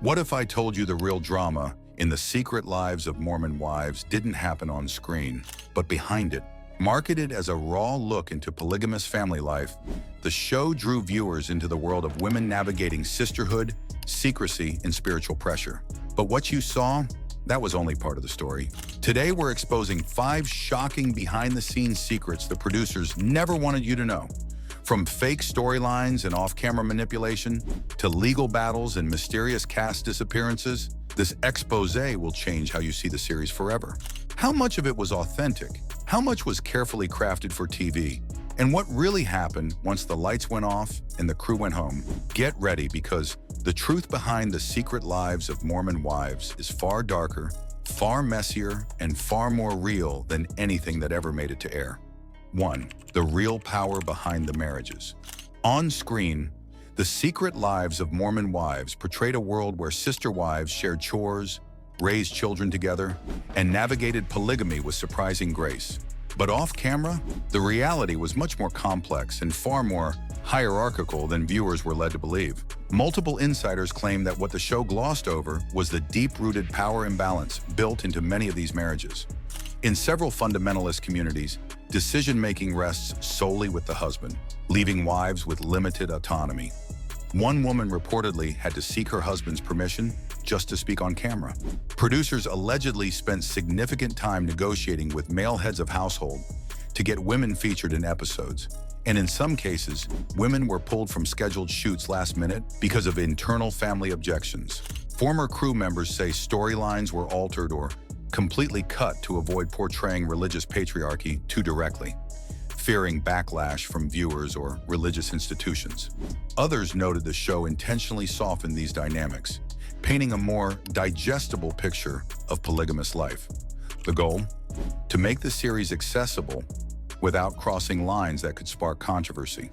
What if I told you the real drama in the secret lives of Mormon wives didn't happen on screen, but behind it? Marketed as a raw look into polygamous family life, the show drew viewers into the world of women navigating sisterhood, secrecy, and spiritual pressure. But what you saw, that was only part of the story. Today, we're exposing 5 shocking behind-the-scenes secrets the producers never wanted you to know. From fake storylines and off-camera manipulation to legal battles and mysterious cast disappearances, this exposé will change how you see the series forever. How much of it was authentic? How much was carefully crafted for TV? And what really happened once the lights went off and the crew went home? Get ready, because the truth behind the secret lives of Mormon wives is far darker, far messier, and far more real than anything that ever made it to air. 1. The real power behind the marriages. On screen, the secret lives of Mormon wives portrayed a world where sister wives shared chores, raised children together, and navigated polygamy with surprising grace. But off-camera, the reality was much more complex and far more hierarchical than viewers were led to believe. Multiple insiders claim that what the show glossed over was the deep-rooted power imbalance built into many of these marriages. In several fundamentalist communities, decision-making rests solely with the husband, leaving wives with limited autonomy. One woman reportedly had to seek her husband's permission just to speak on camera. Producers allegedly spent significant time negotiating with male heads of household to get women featured in episodes. And in some cases, women were pulled from scheduled shoots last minute because of internal family objections. Former crew members say storylines were altered or completely cut to avoid portraying religious patriarchy too directly, fearing backlash from viewers or religious institutions. Others noted the show intentionally softened these dynamics, painting a more digestible picture of polygamous life. The goal? To make the series accessible without crossing lines that could spark controversy.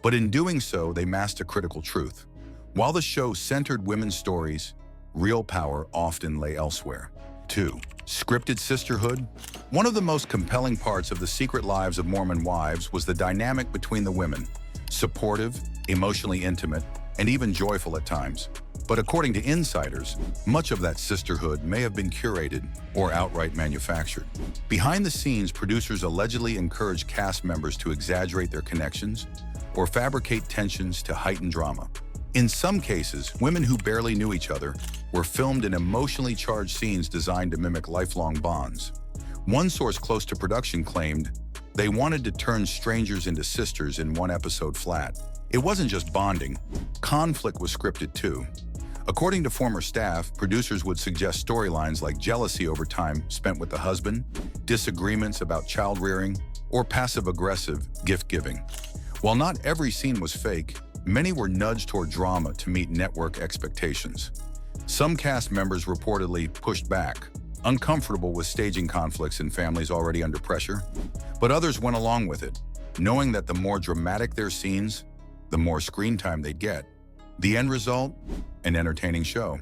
But in doing so, they masked a critical truth. While the show centered women's stories, real power often lay elsewhere. 2. Scripted sisterhood. One of the most compelling parts of the secret lives of Mormon wives was the dynamic between the women, supportive, emotionally intimate, and even joyful at times. But according to insiders, much of that sisterhood may have been curated or outright manufactured. Behind the scenes, producers allegedly encouraged cast members to exaggerate their connections or fabricate tensions to heighten drama. In some cases, women who barely knew each other were filmed in emotionally charged scenes designed to mimic lifelong bonds. One source close to production claimed they wanted to turn strangers into sisters in one episode flat. It wasn't just bonding. Conflict was scripted too. According to former staff, producers would suggest storylines like jealousy over time spent with the husband, disagreements about child rearing, or passive-aggressive gift-giving. While not every scene was fake, many were nudged toward drama to meet network expectations. Some cast members reportedly pushed back, uncomfortable with staging conflicts in families already under pressure, but others went along with it, knowing that the more dramatic their scenes, the more screen time they'd get. The end result? An entertaining show,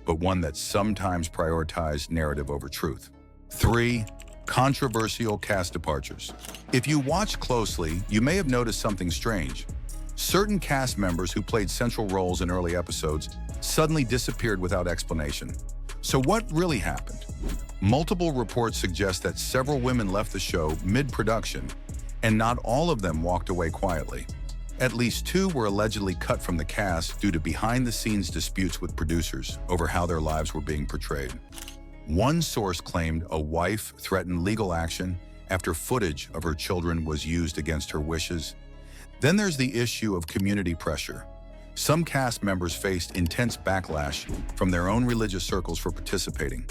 but one that sometimes prioritized narrative over truth. 3. Controversial cast departures. If you watch closely, you may have noticed something strange. Certain cast members who played central roles in early episodes suddenly disappeared without explanation. So what really happened? Multiple reports suggest that several women left the show mid-production, and not all of them walked away quietly. At least 2 were allegedly cut from the cast due to behind-the-scenes disputes with producers over how their lives were being portrayed. One source claimed a wife threatened legal action after footage of her children was used against her wishes. Then there's the issue of community pressure. Some cast members faced intense backlash from their own religious circles for participating.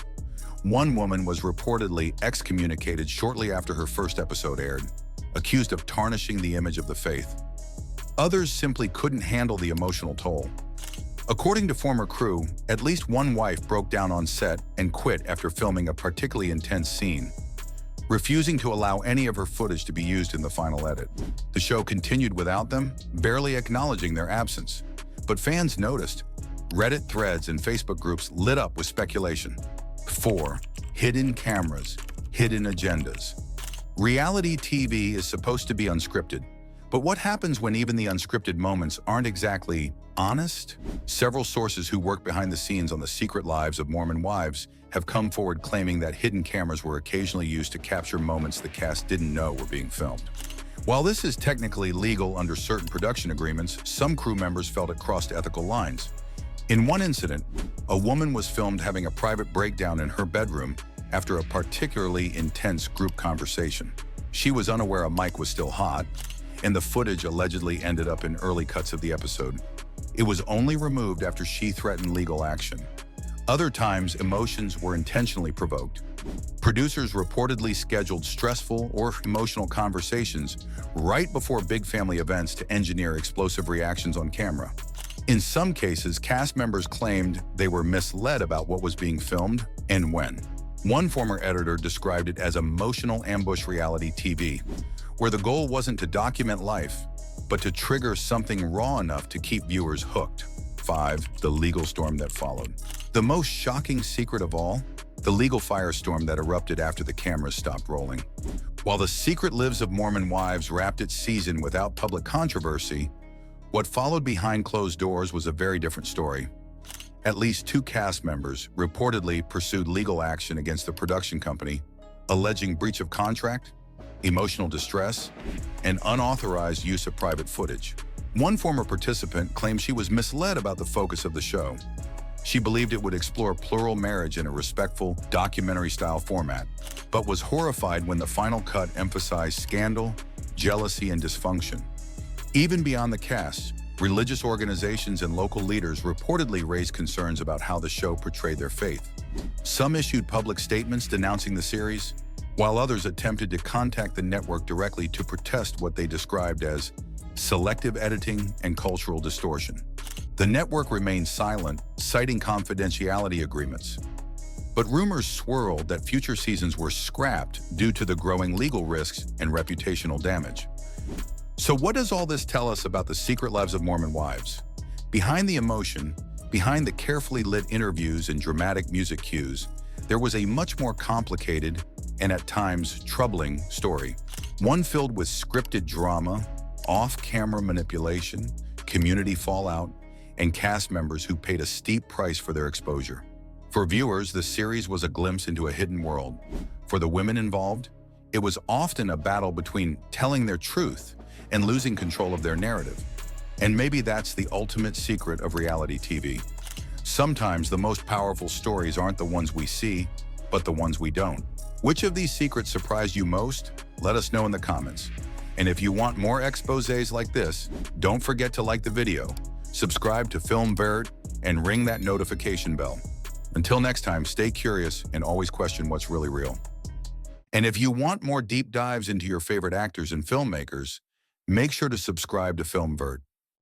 One woman was reportedly excommunicated shortly after her first episode aired, accused of tarnishing the image of the faith. Others simply couldn't handle the emotional toll. According to former crew, at least one wife broke down on set and quit after filming a particularly intense scene, refusing to allow any of her footage to be used in the final edit. The show continued without them, barely acknowledging their absence. But fans noticed. Reddit threads and Facebook groups lit up with speculation. 4. Hidden cameras, hidden agendas. Reality TV is supposed to be unscripted, but what happens when even the unscripted moments aren't exactly honest? Several sources who work behind the scenes on the secret lives of Mormon wives have come forward claiming that hidden cameras were occasionally used to capture moments the cast didn't know were being filmed. While this is technically legal under certain production agreements, some crew members felt it crossed ethical lines. In one incident, a woman was filmed having a private breakdown in her bedroom after a particularly intense group conversation. She was unaware a mic was still hot, and the footage allegedly ended up in early cuts of the episode. It was only removed after she threatened legal action. Other times, emotions were intentionally provoked. Producers reportedly scheduled stressful or emotional conversations right before big family events to engineer explosive reactions on camera. In some cases, cast members claimed they were misled about what was being filmed and when. One former editor described it as emotional ambush reality TV, where the goal wasn't to document life, but to trigger something raw enough to keep viewers hooked. 5. The legal storm that followed. The most shocking secret of all? The legal firestorm that erupted after the cameras stopped rolling. While The Secret Lives of Mormon Wives wrapped its season without public controversy, what followed behind closed doors was a very different story. At least 2 cast members reportedly pursued legal action against the production company, alleging breach of contract, emotional distress, and unauthorized use of private footage. One former participant claimed she was misled about the focus of the show. She believed it would explore plural marriage in a respectful, documentary-style format, but was horrified when the final cut emphasized scandal, jealousy, and dysfunction. Even beyond the cast, religious organizations and local leaders reportedly raised concerns about how the show portrayed their faith. Some issued public statements denouncing the series, while others attempted to contact the network directly to protest what they described as selective editing and cultural distortion. The network remained silent, citing confidentiality agreements. But rumors swirled that future seasons were scrapped due to the growing legal risks and reputational damage. So what does all this tell us about the secret lives of Mormon wives? Behind the emotion, behind the carefully lit interviews and dramatic music cues, there was a much more complicated and at times troubling story. One filled with scripted drama, off-camera manipulation, community fallout, and cast members who paid a steep price for their exposure. For viewers, the series was a glimpse into a hidden world. For the women involved, it was often a battle between telling their truth and losing control of their narrative. And maybe that's the ultimate secret of reality TV. Sometimes the most powerful stories aren't the ones we see, but the ones we don't. Which of these secrets surprised you most? Let us know in the comments. And if you want more exposés like this, don't forget to like the video, subscribe to Vert, and ring that notification bell. Until next time, stay curious and always question what's really real. And if you want more deep dives into your favorite actors and filmmakers, make sure to subscribe to Vert.